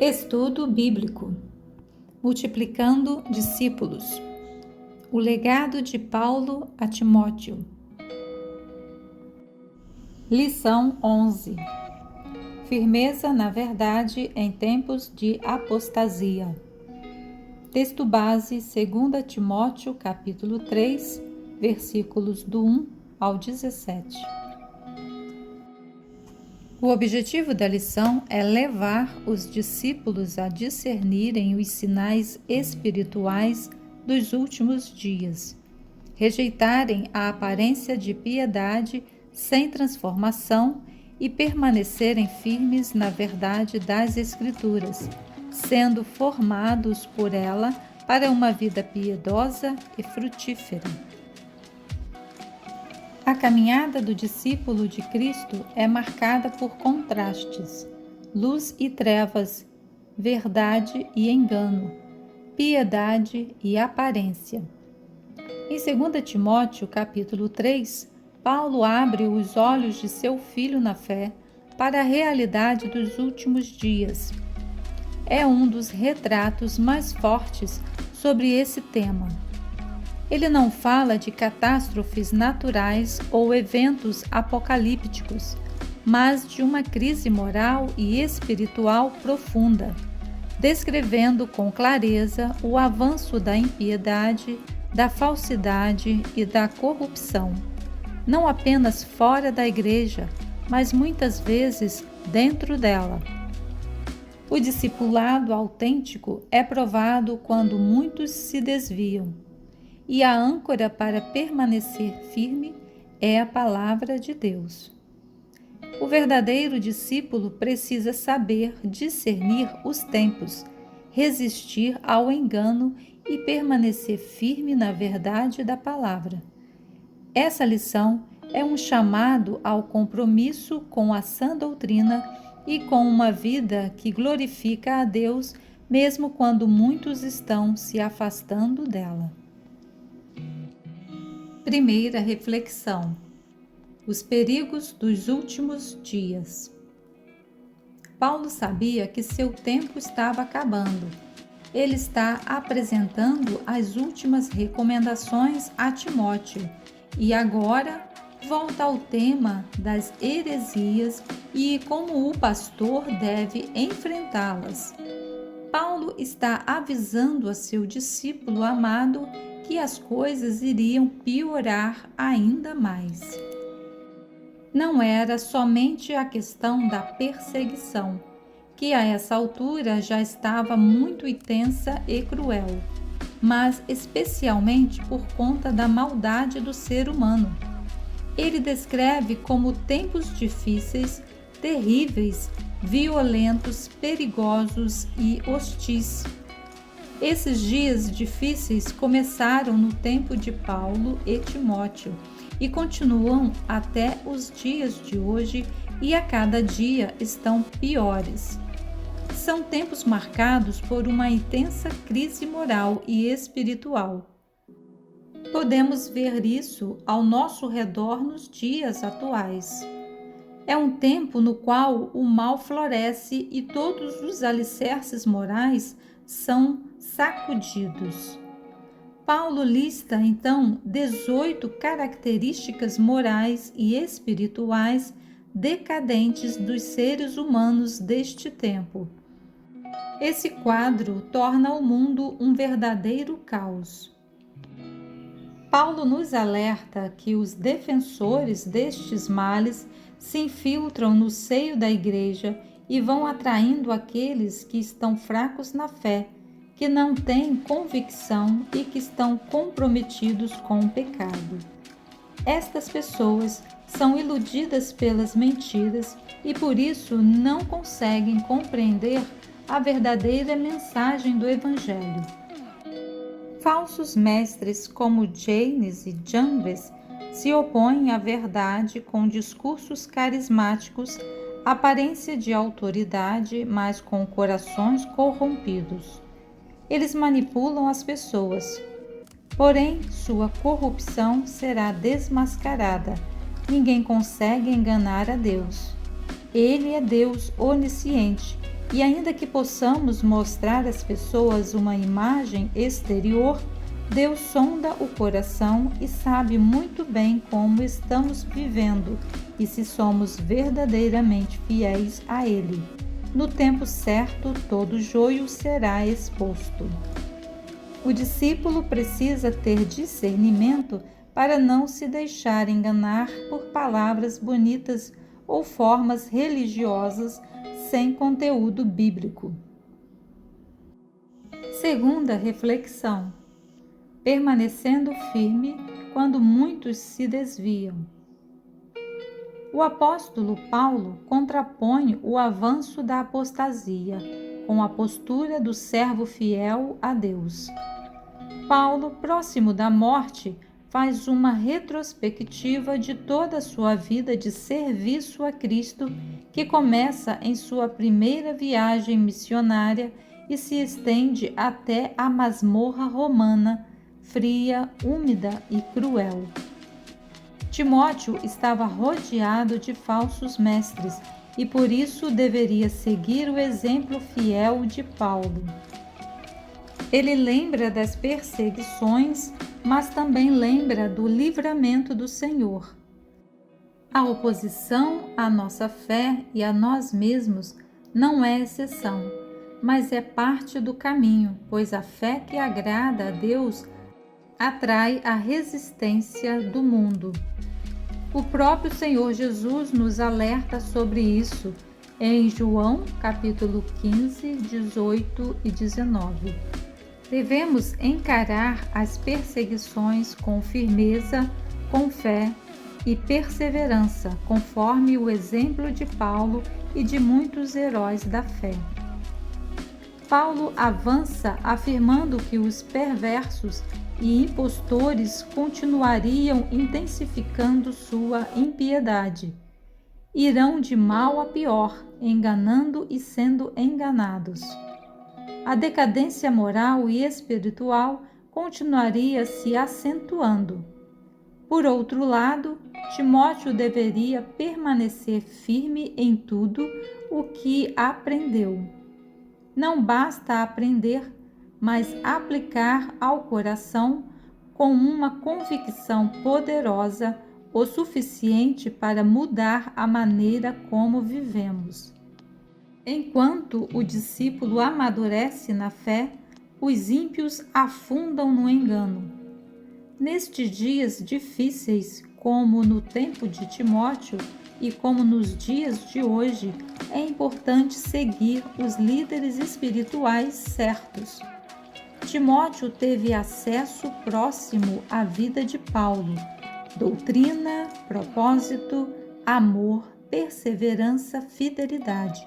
Estudo bíblico. Multiplicando discípulos. O legado de Paulo a Timóteo. Lição 11. Firmeza na verdade em tempos de apostasia. Texto base 2 Timóteo, capítulo 3, versículos do 1 ao 17. O objetivo da lição é levar os discípulos a discernirem os sinais espirituais dos últimos dias, rejeitarem a aparência de piedade sem transformação e permanecerem firmes na verdade das Escrituras, sendo formados por ela para uma vida piedosa e frutífera. A caminhada do discípulo de Cristo é marcada por contrastes, luz e trevas, verdade e engano, piedade e aparência. Em 2 Timóteo, capítulo 3, Paulo abre os olhos de seu filho na fé para a realidade dos últimos dias. É um dos retratos mais fortes sobre esse tema. Ele não fala de catástrofes naturais ou eventos apocalípticos, mas de uma crise moral e espiritual profunda, descrevendo com clareza o avanço da impiedade, da falsidade e da corrupção, não apenas fora da igreja, mas muitas vezes dentro dela. O discipulado autêntico é provado quando muitos se desviam. E a âncora para permanecer firme é a palavra de Deus. O verdadeiro discípulo precisa saber discernir os tempos, resistir ao engano e permanecer firme na verdade da palavra. Essa lição é um chamado ao compromisso com a sã doutrina e com uma vida que glorifica a Deus, mesmo quando muitos estão se afastando dela. Primeira reflexão: os perigos dos últimos dias. Paulo sabia que seu tempo estava acabando. Ele está apresentando as últimas recomendações a Timóteo e agora volta ao tema das heresias e como o pastor deve enfrentá-las. Paulo está avisando a seu discípulo amado que as coisas iriam piorar ainda mais. Não era somente a questão da perseguição, que a essa altura já estava muito intensa e cruel, mas especialmente por conta da maldade do ser humano. Ele descreve como tempos difíceis, terríveis, violentos, perigosos e hostis. Esses dias difíceis começaram no tempo de Paulo e Timóteo e continuam até os dias de hoje e a cada dia estão piores. São tempos marcados por uma intensa crise moral e espiritual. Podemos ver isso ao nosso redor nos dias atuais. É um tempo no qual o mal floresce e todos os alicerces morais são sacudidos. Paulo lista então 18 características morais e espirituais decadentes dos seres humanos deste tempo. Esse quadro torna o mundo um verdadeiro caos. Paulo nos alerta que os defensores destes males se infiltram no seio da igreja e vão atraindo aqueles que estão fracos na fé, que não têm convicção e que estão comprometidos com o pecado. Estas pessoas são iludidas pelas mentiras e por isso não conseguem compreender a verdadeira mensagem do Evangelho. Falsos mestres como Jannes e Jambres se opõem à verdade com discursos carismáticos, aparência de autoridade, mas com corações corrompidos. Eles manipulam as pessoas, porém sua corrupção será desmascarada. Ninguém consegue enganar a Deus. Ele é Deus onisciente E ainda que possamos mostrar às pessoas uma imagem exterior, Deus sonda o coração e sabe muito bem como estamos vivendo e se somos verdadeiramente fiéis a Ele. No tempo certo, todo joio será exposto. O discípulo precisa ter discernimento para não se deixar enganar por palavras bonitas ou formas religiosas sem conteúdo bíblico. Segunda reflexão: permanecendo firme quando muitos se desviam. O apóstolo Paulo contrapõe o avanço da apostasia com a postura do servo fiel a Deus. Paulo, próximo da morte, faz uma retrospectiva de toda a sua vida de serviço a Cristo, que começa em sua primeira viagem missionária e se estende até a masmorra romana, fria, úmida e cruel. Timóteo estava rodeado de falsos mestres e por isso deveria seguir o exemplo fiel de Paulo. Ele lembra das perseguições, mas também lembra do livramento do Senhor. A oposição à nossa fé e a nós mesmos não é exceção, mas é parte do caminho, pois a fé que agrada a Deus atrai a resistência do mundo. O próprio Senhor Jesus nos alerta sobre isso em João capítulo 15, 18 e 19. Devemos encarar as perseguições com firmeza, com fé e perseverança, conforme o exemplo de Paulo e de muitos heróis da fé. Paulo avança afirmando que os perversos e impostores continuariam intensificando sua impiedade. Irão de mal a pior, enganando e sendo enganados. A decadência moral e espiritual continuaria se acentuando. Por outro lado, Timóteo deveria permanecer firme em tudo o que aprendeu. Não basta aprender, mas aplicar ao coração com uma convicção poderosa o suficiente para mudar a maneira como vivemos. Enquanto o discípulo amadurece na fé, os ímpios afundam no engano. Nestes dias difíceis, como no tempo de Timóteo e como nos dias de hoje, é importante seguir os líderes espirituais certos. Timóteo teve acesso próximo à vida de Paulo, doutrina, propósito, amor, perseverança, fidelidade.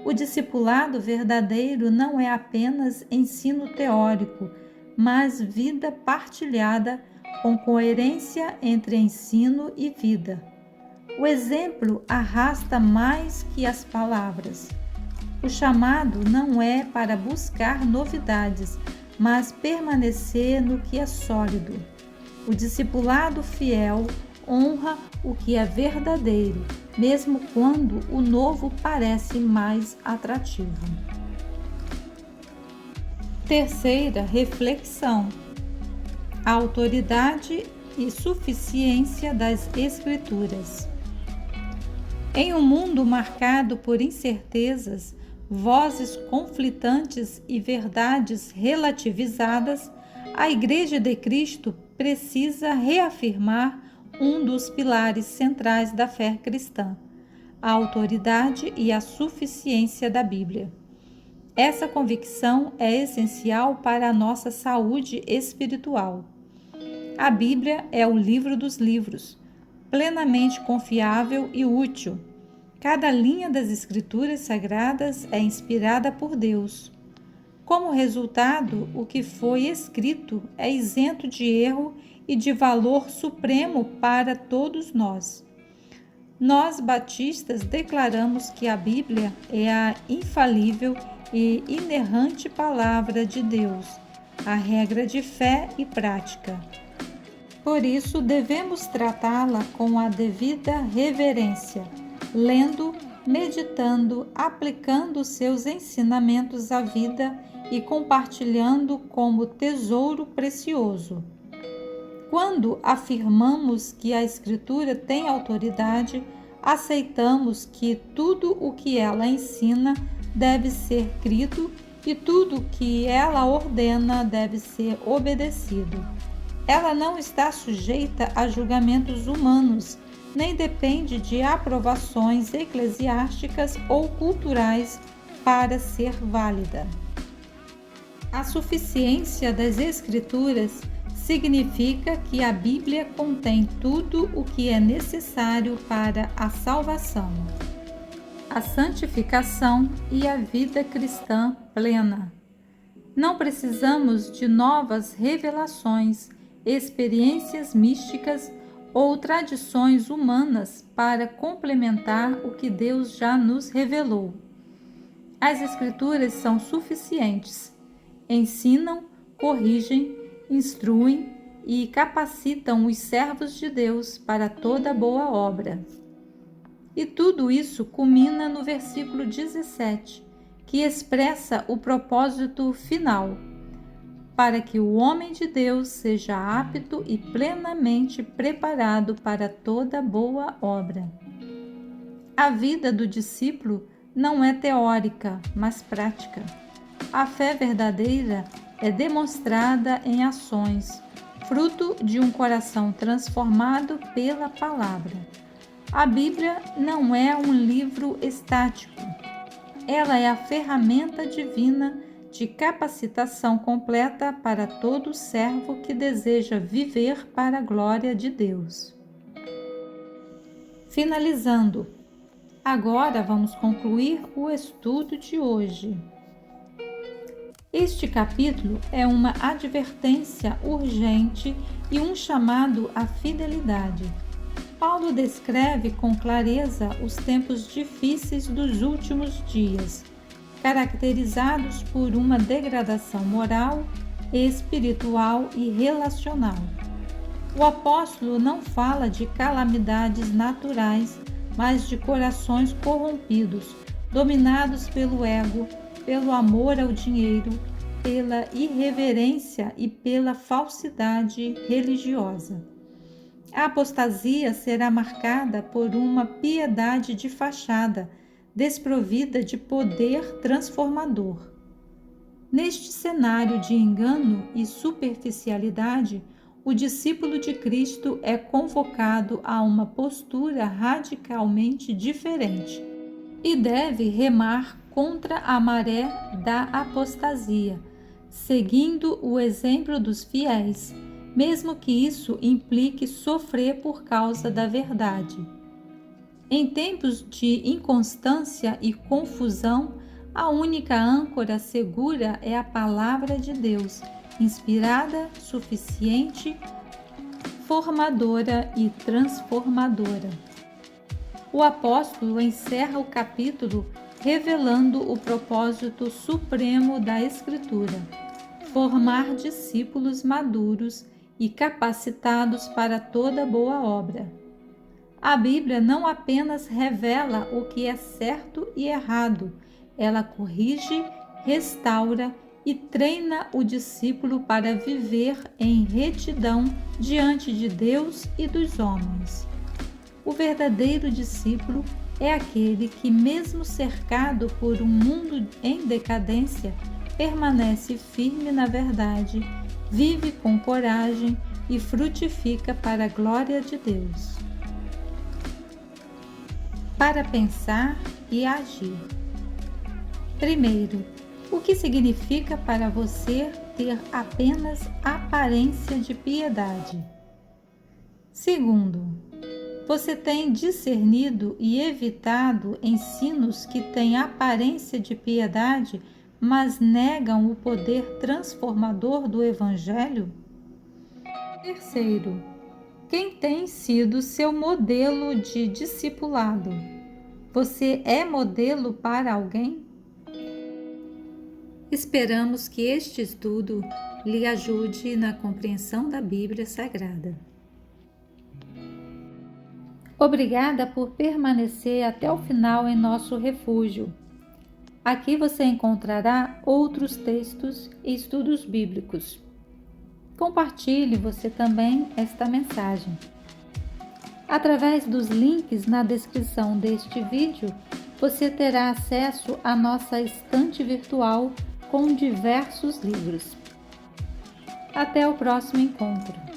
O discipulado verdadeiro não é apenas ensino teórico, mas vida partilhada com coerência entre ensino e vida. O exemplo arrasta mais que as palavras. O chamado não é para buscar novidades, mas permanecer no que é sólido. O discipulado fiel honra o que é verdadeiro, mesmo quando o novo parece mais atrativo. Terceira reflexão: a autoridade e suficiência das Escrituras. Em um mundo marcado por incertezas, vozes conflitantes e verdades relativizadas, a Igreja de Cristo precisa reafirmar um dos pilares centrais da fé cristã, a autoridade e a suficiência da Bíblia. Essa convicção é essencial para a nossa saúde espiritual. A Bíblia é o livro dos livros, plenamente confiável e útil. Cada linha das Escrituras Sagradas é inspirada por Deus. Como resultado, o que foi escrito é isento de erro e de valor supremo para todos nós. Nós, batistas, declaramos que a Bíblia é a infalível e inerrante palavra de Deus, a regra de fé e prática. Por isso, devemos tratá-la com a devida reverência, lendo, meditando, aplicando seus ensinamentos à vida e compartilhando como tesouro precioso. Quando afirmamos que a Escritura tem autoridade, aceitamos que tudo o que ela ensina deve ser crido e tudo o que ela ordena deve ser obedecido. Ela não está sujeita a julgamentos humanos, nem depende de aprovações eclesiásticas ou culturais para ser válida. A suficiência das Escrituras significa que a Bíblia contém tudo o que é necessário para a salvação, a santificação e a vida cristã plena. Não precisamos de novas revelações, experiências místicas ou tradições humanas para complementar o que Deus já nos revelou. As Escrituras são suficientes. Ensinam, corrigem, instruem e capacitam os servos de Deus para toda boa obra. E tudo isso culmina no versículo 17, que expressa o propósito final, para que o homem de Deus seja apto e plenamente preparado para toda boa obra. A vida do discípulo não é teórica, mas prática. A fé verdadeira é demonstrada em ações, fruto de um coração transformado pela palavra. A Bíblia não é um livro estático. Ela é a ferramenta divina de capacitação completa para todo servo que deseja viver para a glória de Deus. Finalizando, agora vamos concluir o estudo de hoje. Este capítulo é uma advertência urgente e um chamado à fidelidade. Paulo descreve com clareza os tempos difíceis dos últimos dias, caracterizados por uma degradação moral, espiritual e relacional. O apóstolo não fala de calamidades naturais, mas de corações corrompidos, dominados pelo ego, pelo amor ao dinheiro, pela irreverência e pela falsidade religiosa. A apostasia será marcada por uma piedade de fachada, desprovida de poder transformador. Neste cenário de engano e superficialidade, o discípulo de Cristo é convocado a uma postura radicalmente diferente e deve remar contra a maré da apostasia, seguindo o exemplo dos fiéis, mesmo que isso implique sofrer por causa da verdade. Em tempos de inconstância e confusão, a única âncora segura é a palavra de Deus, inspirada, suficiente, formadora e transformadora. O apóstolo encerra o capítulo revelando o propósito supremo da Escritura: formar discípulos maduros e capacitados para toda boa obra. A Bíblia não apenas revela o que é certo e errado, ela corrige, restaura e treina o discípulo para viver em retidão diante de Deus e dos homens. O verdadeiro discípulo é aquele que, mesmo cercado por um mundo em decadência, permanece firme na verdade, vive com coragem e frutifica para a glória de Deus. Para pensar e agir. Primeiro, o que significa para você ter apenas aparência de piedade? Segundo, você tem discernido e evitado ensinos que têm aparência de piedade, mas negam o poder transformador do Evangelho? Terceiro, quem tem sido seu modelo de discipulado? Você é modelo para alguém? Esperamos que este estudo lhe ajude na compreensão da Bíblia Sagrada. Obrigada por permanecer até o final em nosso refúgio. Aqui você encontrará outros textos e estudos bíblicos. Compartilhe você também esta mensagem. Através dos links na descrição deste vídeo, você terá acesso à nossa estante virtual com diversos livros. Até o próximo encontro.